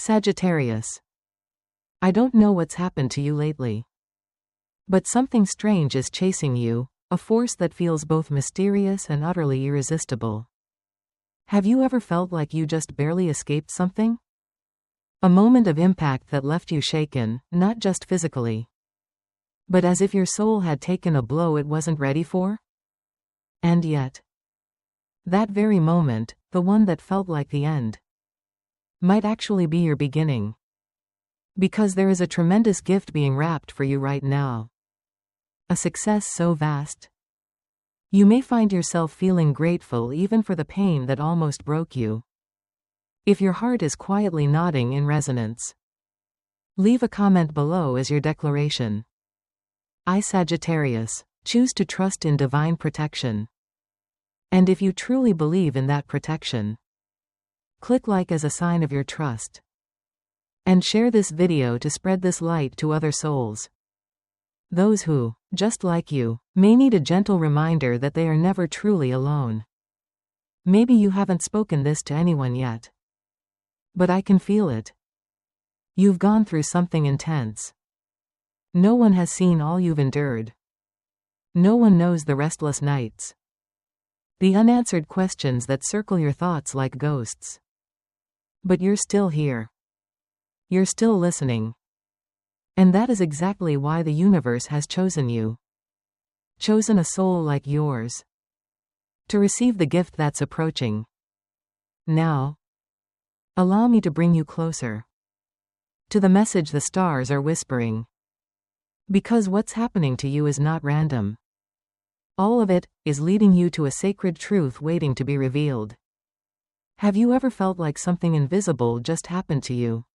Sagittarius. I don't know what's happened to you lately, but something strange is chasing you, a force that feels both mysterious and utterly irresistible. Have you ever felt like you just barely escaped something? A moment of impact that left you shaken, not just physically, but as if your soul had taken a blow it wasn't ready for? And yet, that very moment, the one that felt like the end, might actually be your beginning. Because there is a tremendous gift being wrapped for you right now. A success so vast. You may find yourself feeling grateful even for the pain that almost broke you. If your heart is quietly nodding in resonance, leave a comment below as your declaration. I, Sagittarius, choose to trust in divine protection. And if you truly believe in that protection, click like as a sign of your trust. And share this video to spread this light to other souls. Those who, just like you, may need a gentle reminder that they are never truly alone. Maybe you haven't spoken this to anyone yet, but I can feel it. You've gone through something intense. No one has seen all you've endured. No one knows the restless nights, the unanswered questions that circle your thoughts like ghosts. But you're still here. You're still listening. And that is exactly why the universe has chosen you. Chosen a soul like yours, to receive the gift that's approaching. Now, allow me to bring you closer to the message the stars are whispering. Because what's happening to you is not random. All of it is leading you to a sacred truth waiting to be revealed. Have you ever felt like something invisible just happened to you?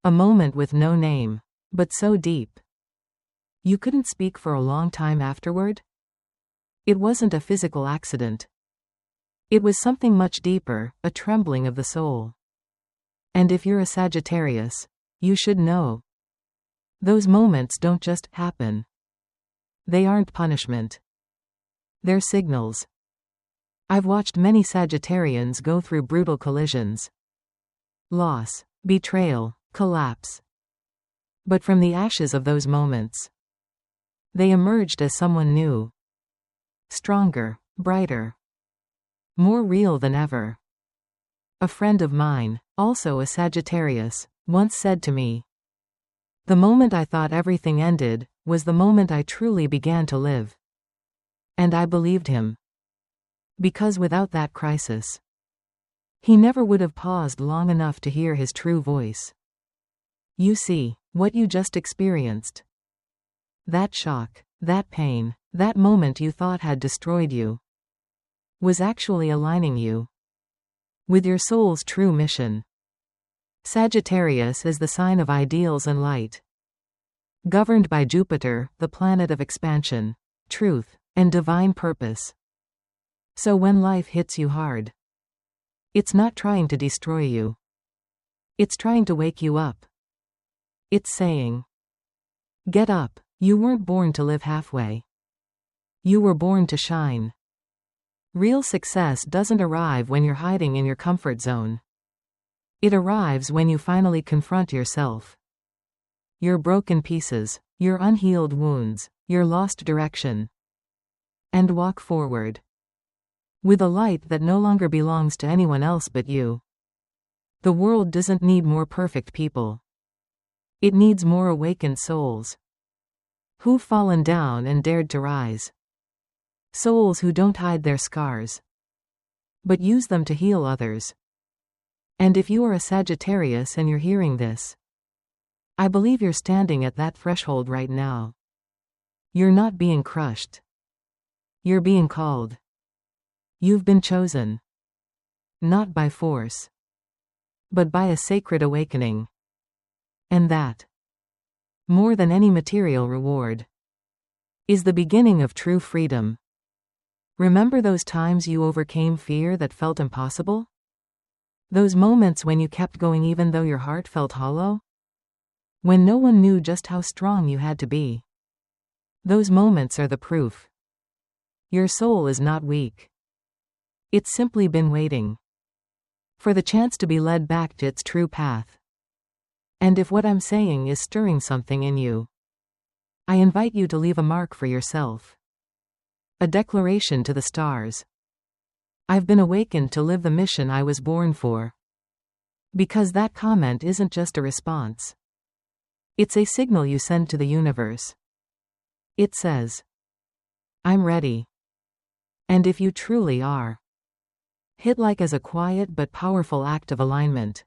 A moment with no name, but so deep you couldn't speak for a long time afterward? It wasn't a physical accident. It was something much deeper, a trembling of the soul. And if you're a Sagittarius, you should know. Those moments don't just happen. They aren't punishment. They're signals. I've watched many Sagittarians go through brutal collisions. Loss, betrayal, collapse. But from the ashes of those moments, they emerged as someone new. Stronger, brighter, more real than ever. A friend of mine, also a Sagittarius, once said to me, "The moment I thought everything ended, was the moment I truly began to live." And I believed him. Because without that crisis, he never would have paused long enough to hear his true voice. You see, what you just experienced, that shock, that pain, that moment you thought had destroyed you, was actually aligning you with your soul's true mission. Sagittarius is the sign of ideals and light, governed by Jupiter, the planet of expansion, truth, and divine purpose. So when life hits you hard, it's not trying to destroy you. It's trying to wake you up. It's saying, get up, you weren't born to live halfway. You were born to shine. Real success doesn't arrive when you're hiding in your comfort zone. It arrives when you finally confront yourself. Your broken pieces, your unhealed wounds, your lost direction. And walk forward. With a light that no longer belongs to anyone else but you. The world doesn't need more perfect people. It needs more awakened souls. Who've fallen down and dared to rise. Souls who don't hide their scars, but use them to heal others. And if you are a Sagittarius and you're hearing this, I believe you're standing at that threshold right now. You're not being crushed. You're being called. You've been chosen. Not by force, but by a sacred awakening. And that, more than any material reward, is the beginning of true freedom. Remember those times you overcame fear that felt impossible? Those moments when you kept going even though your heart felt hollow? When no one knew just how strong you had to be. Those moments are the proof. Your soul is not weak. It's simply been waiting for the chance to be led back to its true path. And if what I'm saying is stirring something in you, I invite you to leave a mark for yourself. A declaration to the stars. I've been awakened to live the mission I was born for. Because that comment isn't just a response. It's a signal you send to the universe. It says, I'm ready. And if you truly are, hit like as a quiet but powerful act of alignment.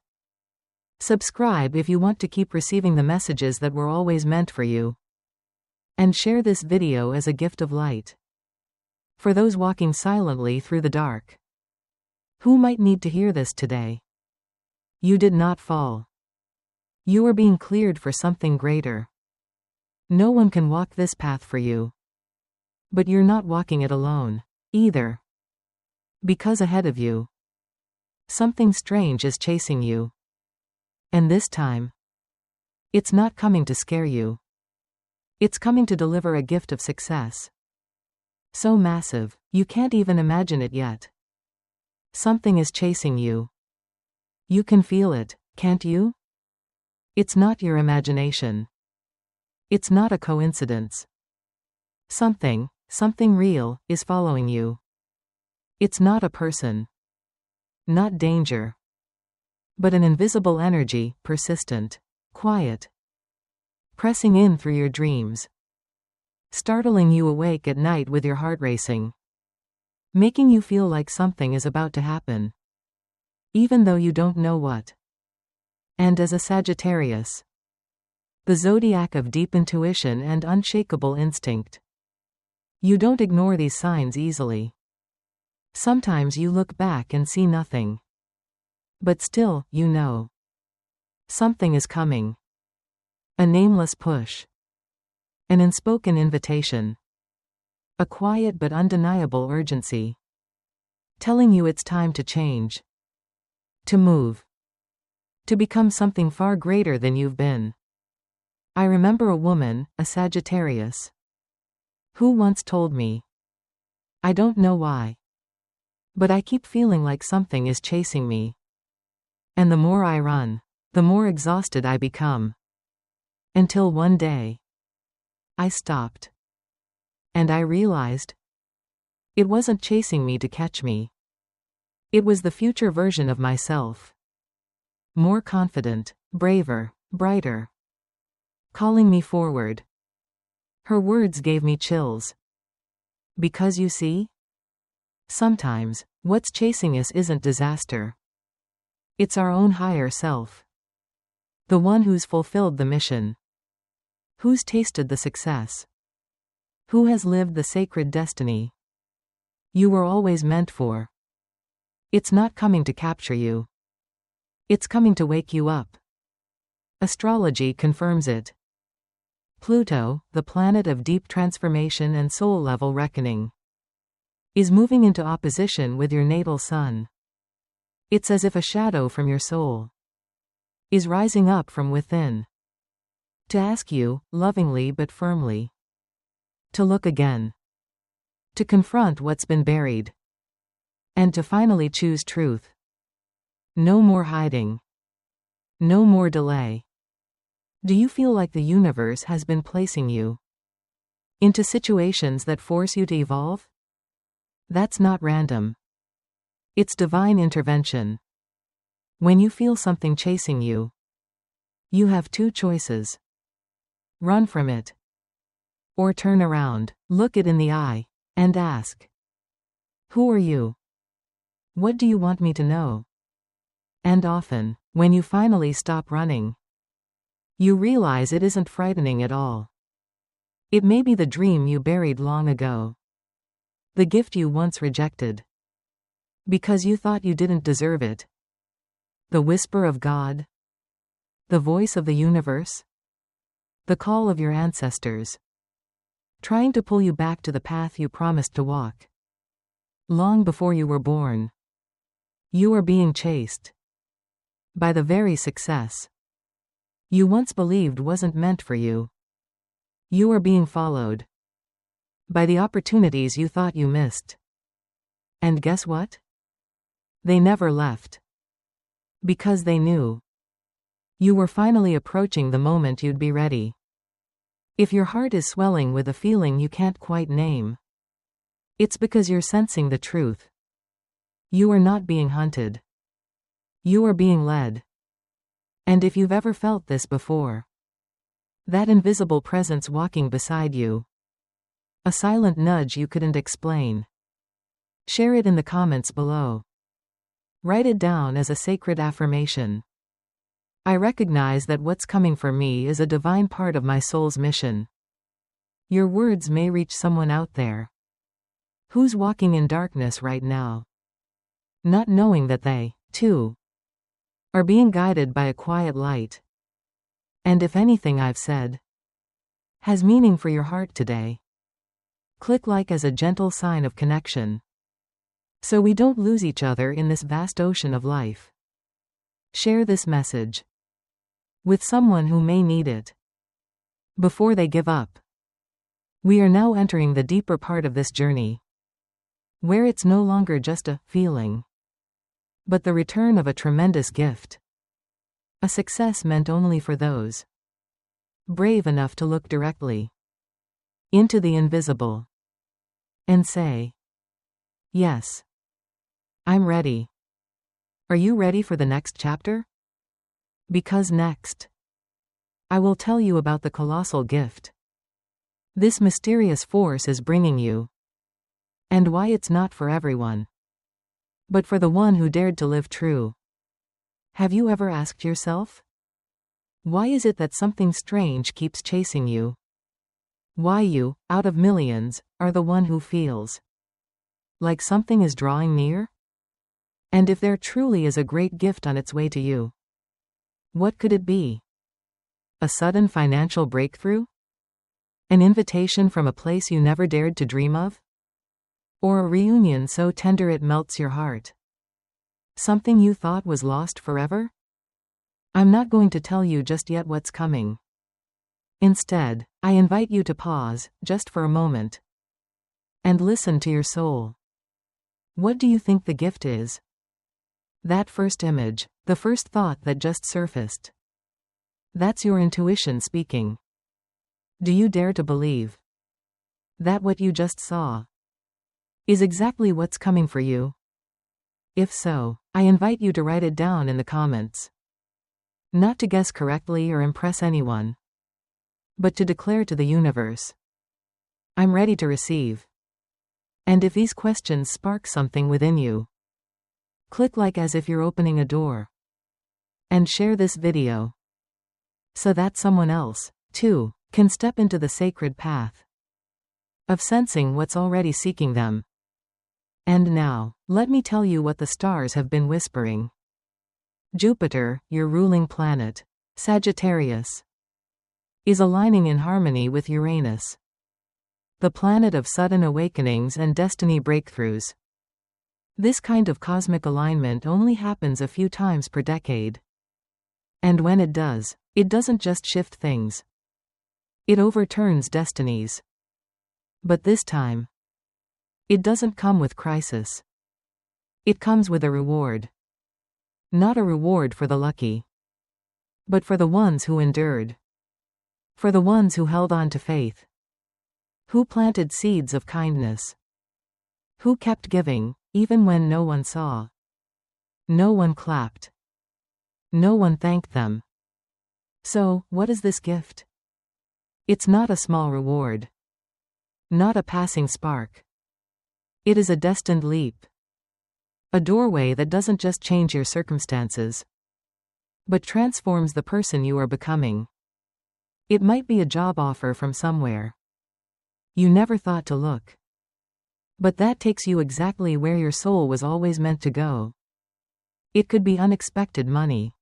Subscribe if you want to keep receiving the messages that were always meant for you. And share this video as a gift of light. For those walking silently through the dark. Who might need to hear this today? You did not fall. You are being cleared for something greater. No one can walk this path for you. But you're not walking it alone, either. Because ahead of you, something strange is chasing you. And this time, it's not coming to scare you. It's coming to deliver a gift of success. So massive, you can't even imagine it yet. Something is chasing you. You can feel it, can't you? It's not your imagination. It's not a coincidence. Something real, is following you. It's not a person. Not danger. But an invisible energy, persistent, quiet. Pressing in through your dreams. Startling you awake at night with your heart racing. Making you feel like something is about to happen. Even though you don't know what. And as a Sagittarius, the zodiac of deep intuition and unshakable instinct, you don't ignore these signs easily. Sometimes you look back and see nothing. But still, you know. Something is coming. A nameless push. An unspoken invitation. A quiet but undeniable urgency. Telling you it's time to change. To move. To become something far greater than you've been. I remember a woman, a Sagittarius, who once told me, I don't know why, but I keep feeling like something is chasing me. And the more I run, the more exhausted I become. Until one day, I stopped. And I realized, it wasn't chasing me to catch me. It was the future version of myself. More confident, braver, brighter. Calling me forward. Her words gave me chills. Because you see? Sometimes, what's chasing us isn't disaster. It's our own higher self. The one who's fulfilled the mission. Who's tasted the success. Who has lived the sacred destiny you were always meant for. It's not coming to capture you. It's coming to wake you up. Astrology confirms it. Pluto, the planet of deep transformation and soul-level reckoning, is moving into opposition with your natal sun. It's as if a shadow from your soul is rising up from within to ask you, lovingly but firmly, to look again, to confront what's been buried, and to finally choose truth. No more hiding. No more delay. Do you feel like the universe has been placing you into situations that force you to evolve? That's not random. It's divine intervention. When you feel something chasing you, you have two choices. Run from it. Or turn around, look it in the eye, and ask, who are you? What do you want me to know? And often, when you finally stop running, you realize it isn't frightening at all. It may be the dream you buried long ago. The gift you once rejected. Because you thought you didn't deserve it. The whisper of God. The voice of the universe. The call of your ancestors. Trying to pull you back to the path you promised to walk. Long before you were born. You are being chased. By the very success you once believed wasn't meant for you. You are being followed by the opportunities you thought you missed. And guess what? They never left. Because they knew You were finally approaching the moment you'd be ready. If your heart is swelling with a feeling you can't quite name, it's because you're sensing the truth. You are not being hunted. You are being led. And if you've ever felt this before, that invisible presence walking beside you, a silent nudge you couldn't explain, share it in the comments below. Write it down as a sacred affirmation. I recognize that what's coming for me is a divine part of my soul's mission. Your words may reach someone out there who's walking in darkness right now, not knowing that they, too, are being guided by a quiet light. And if anything I've said has meaning for your heart today, click like as a gentle sign of connection, so we don't lose each other in this vast ocean of life. Share this message with someone who may need it before they give up. We are now entering the deeper part of this journey, where it's no longer just a feeling, but the return of a tremendous gift. A success meant only for those brave enough to look directly into the invisible and say, yes, I'm ready. Are you ready for the next chapter? Because next, I will tell you about the colossal gift this mysterious force is bringing you, and why it's not for everyone, but for the one who dared to live true. Have you ever asked yourself, why is it that something strange keeps chasing you? Why you, out of millions, are the one who feels like something is drawing near? And if there truly is a great gift on its way to you, what could it be? A sudden financial breakthrough? An invitation from a place you never dared to dream of? Or a reunion so tender it melts your heart? Something you thought was lost forever? I'm not going to tell you just yet what's coming. Instead, I invite you to pause, just for a moment, and listen to your soul. What do you think the gift is? That first image, the first thought that just surfaced. That's your intuition speaking. Do you dare to believe that what you just saw is exactly what's coming for you? If so, I invite you to write it down in the comments. Not to guess correctly or impress anyone, but to declare to the universe, I'm ready to receive. And if these questions spark something within you, click like as if you're opening a door, and share this video, so that someone else, too, can step into the sacred path of sensing what's already seeking them. And now, let me tell you what the stars have been whispering. Jupiter, your ruling planet, Sagittarius, is aligning in harmony with Uranus, the planet of sudden awakenings and destiny breakthroughs. This kind of cosmic alignment only happens a few times per decade. And when it does, it doesn't just shift things. It overturns destinies. But this time, it doesn't come with crisis. It comes with a reward. Not a reward for the lucky, but for the ones who endured. For the ones who held on to faith. Who planted seeds of kindness. Who kept giving, even when no one saw. No one clapped. No one thanked them. So, what is this gift? It's not a small reward. Not a passing spark. It is a destined leap. A doorway that doesn't just change your circumstances, but transforms the person you are becoming. It might be a job offer from somewhere you never thought to look, but that takes you exactly where your soul was always meant to go. It could be unexpected money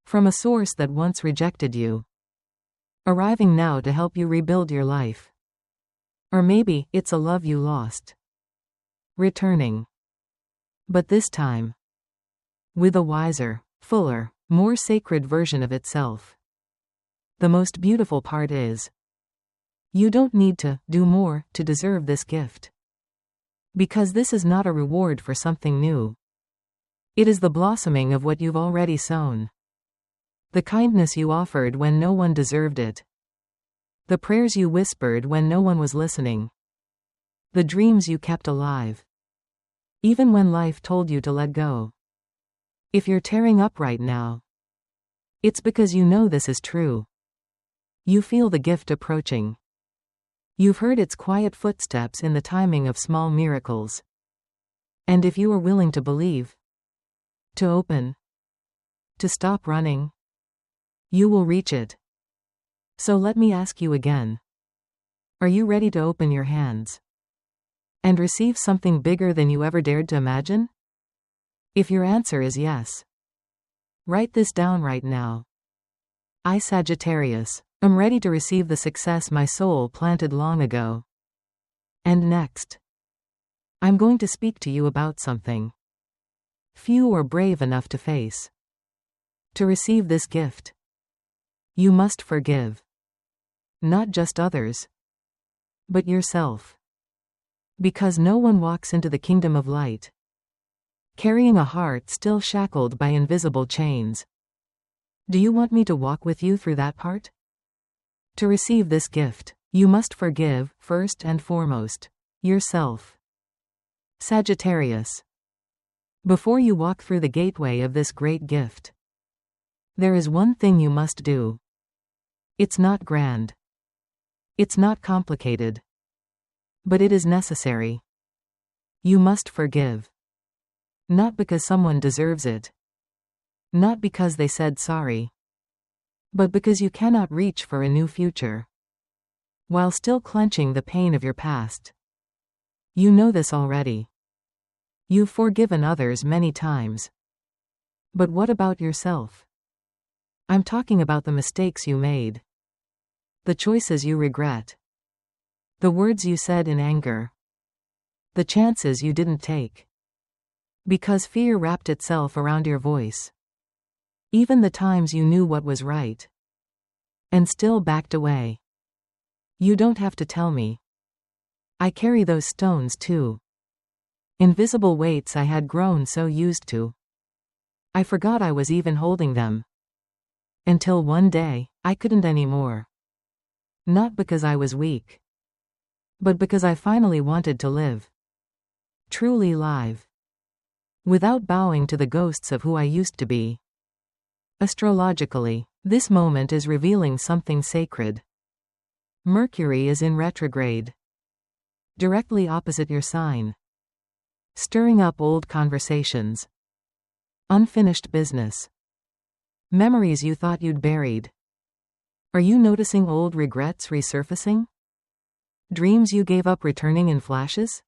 from a source that once rejected you, arriving now to help you rebuild your life. Or maybe it's a love you lost, returning, but this time with a wiser, fuller, more sacred version of itself. The most beautiful part is, you don't need to do more to deserve this gift. Because this is not a reward for something new. It is the blossoming of what you've already sown. The kindness you offered when no one deserved it. The prayers you whispered when no one was listening. The dreams you kept alive. Even when life told you to let go. If you're tearing up right now, it's because you know this is true. You feel the gift approaching. You've heard its quiet footsteps in the timing of small miracles. And if you are willing to believe, to open, to stop running, you will reach it. So let me ask you again. Are you ready to open your hands and receive something bigger than you ever dared to imagine? If your answer is yes, write this down right now. I, Sagittarius, am ready to receive the success my soul planted long ago. And next, I'm going to speak to you about something few are brave enough to face. To receive this gift, you must forgive. Not just others, but yourself. Because no one walks into the kingdom of light carrying a heart still shackled by invisible chains. Do you want me to walk with you through that part? To receive this gift, you must forgive, first and foremost, yourself. Sagittarius. Before you walk through the gateway of this great gift, there is one thing you must do. It's not grand. It's not complicated. But it is necessary. You must forgive. Not because someone deserves it. Not because they said sorry. But because you cannot reach for a new future while still clenching the pain of your past. You know this already. You've forgiven others many times. But what about yourself? I'm talking about the mistakes you made. The choices you regret. The words you said in anger. The chances you didn't take. Because fear wrapped itself around your voice. Even the times you knew what was right. And still backed away. You don't have to tell me. I carry those stones too. Invisible weights I had grown so used to. I forgot I was even holding them. Until one day, I couldn't anymore. Not because I was weak. But because I finally wanted to live. Truly live. Without bowing to the ghosts of who I used to be. Astrologically, this moment is revealing something sacred. Mercury is in retrograde. Directly opposite your sign. Stirring up old conversations. Unfinished business. Memories you thought you'd buried. Are you noticing old regrets resurfacing? Dreams you gave up returning in flashes?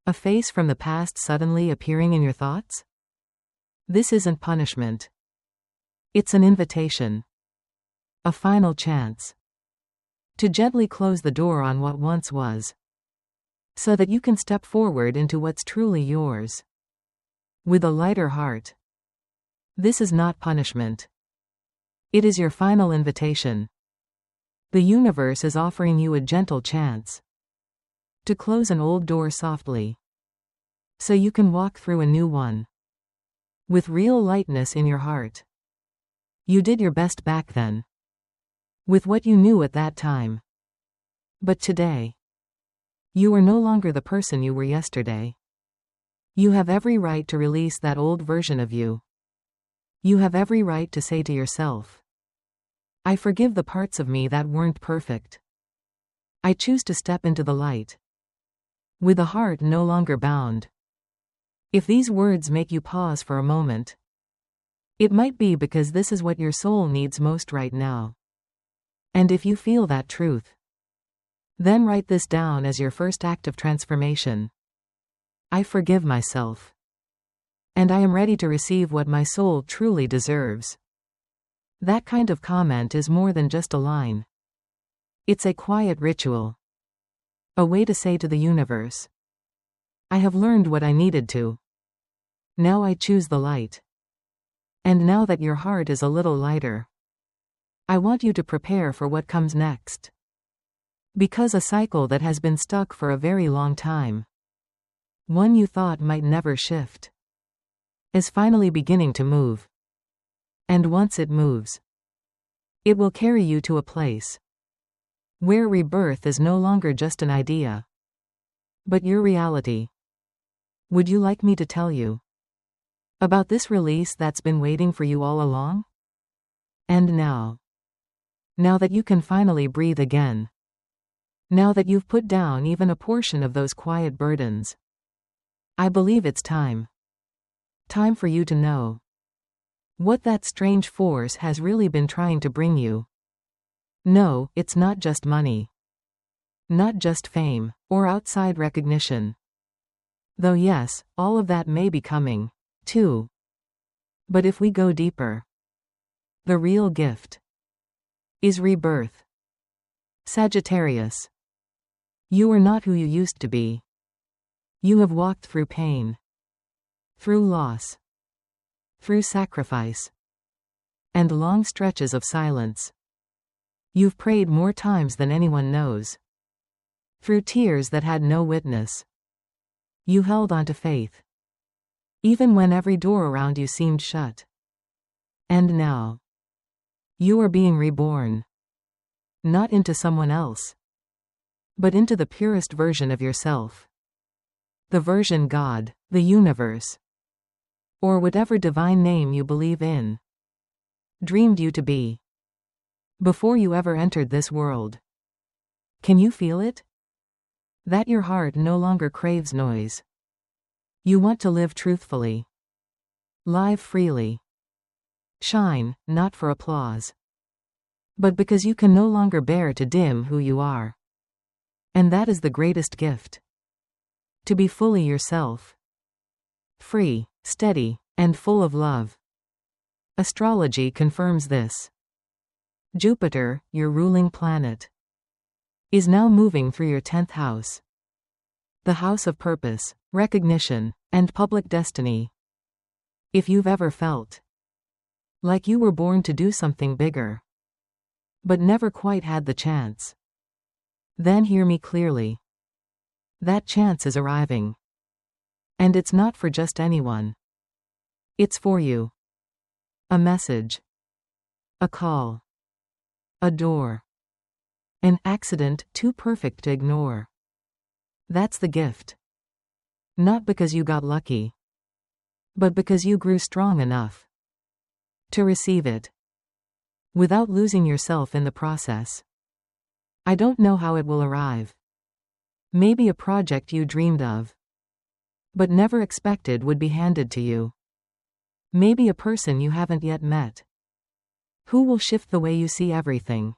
A face from the past suddenly appearing in your thoughts? This isn't punishment. It's an invitation. A final chance. To gently close the door on what once was. So that you can step forward into what's truly yours. With a lighter heart. This is not punishment. It is your final invitation. The universe is offering you a gentle chance. To close an old door softly. So you can walk through a new one. With real lightness in your heart. You did your best back then. With what you knew at that time. But today, you are no longer the person you were yesterday. You have every right to release that old version of you. You have every right to say to yourself, I forgive the parts of me that weren't perfect. I choose to step into the light. With a heart no longer bound. If these words make you pause for a moment, it might be because this is what your soul needs most right now. And if you feel that truth, then write this down as your first act of transformation. I forgive myself. And I am ready to receive what my soul truly deserves. That kind of comment is more than just a line. It's a quiet ritual. A way to say to the universe, I have learned what I needed to. Now I choose the light. And now that your heart is a little lighter, I want you to prepare for what comes next. Because a cycle that has been stuck for a very long time, one you thought might never shift, is finally beginning to move. And once it moves, it will carry you to a place where rebirth is no longer just an idea, but your reality. Would you like me to tell you about this release that's been waiting for you all along? And now that you can finally breathe again, now that you've put down even a portion of those quiet burdens, I believe it's time for you to know what that strange force has really been trying to bring you. No, it's not just money, not just fame, or outside recognition. Though yes, all of that may be coming, too. But if we go deeper, the real gift is rebirth. Sagittarius, you are not who you used to be. You have walked through pain, through loss, through sacrifice, and long stretches of silence. You've prayed more times than anyone knows, through tears that had no witness. You held on to faith, even when every door around you seemed shut. And now, you are being reborn, not into someone else, but into the purest version of yourself. The version God, the universe, or whatever divine name you believe in, dreamed you to be before you ever entered this world. Can you feel it? That your heart no longer craves noise. You want to live truthfully, live freely, shine, not for applause, but because you can no longer bear to dim who you are. And that is the greatest gift. To be fully yourself. Free, steady, and full of love. Astrology confirms this. Jupiter, your ruling planet, is now moving through your 10th house. The house of purpose, recognition, and public destiny. If you've ever felt like you were born to do something bigger, but never quite had the chance, then hear me clearly. That chance is arriving. And it's not for just anyone. It's for you. A message, a call, a door, an accident too perfect to ignore. That's the gift. Not because you got lucky, but because you grew strong enough to receive it, without losing yourself in the process. I don't know how it will arrive. Maybe a project you dreamed of, but never expected would be handed to you. Maybe a person you haven't yet met, who will shift the way you see everything.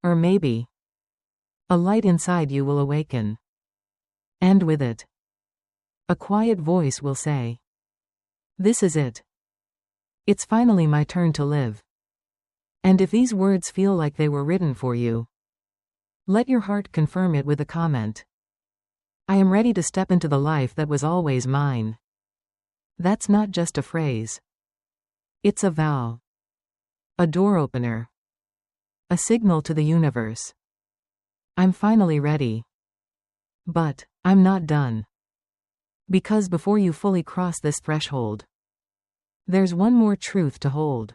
Or maybe a light inside you will awaken. And with it, a quiet voice will say, "This is it. It's finally my turn to live." And if these words feel like they were written for you, let your heart confirm it with a comment. I am ready to step into the life that was always mine. That's not just a phrase. It's a vow. A door opener. A signal to the universe. I'm finally ready. But I'm not done. Because before you fully cross this threshold, there's one more truth to hold.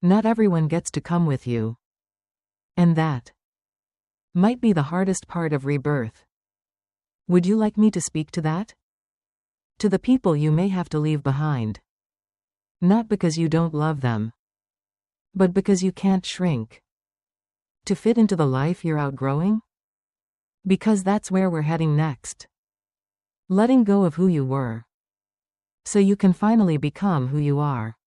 Not everyone gets to come with you. And that might be the hardest part of rebirth. Would you like me to speak to that? To the people you may have to leave behind. Not because you don't love them, but because you can't shrink to fit into the life you're outgrowing? Because that's where we're heading next. Letting go of who you were, so you can finally become who you are.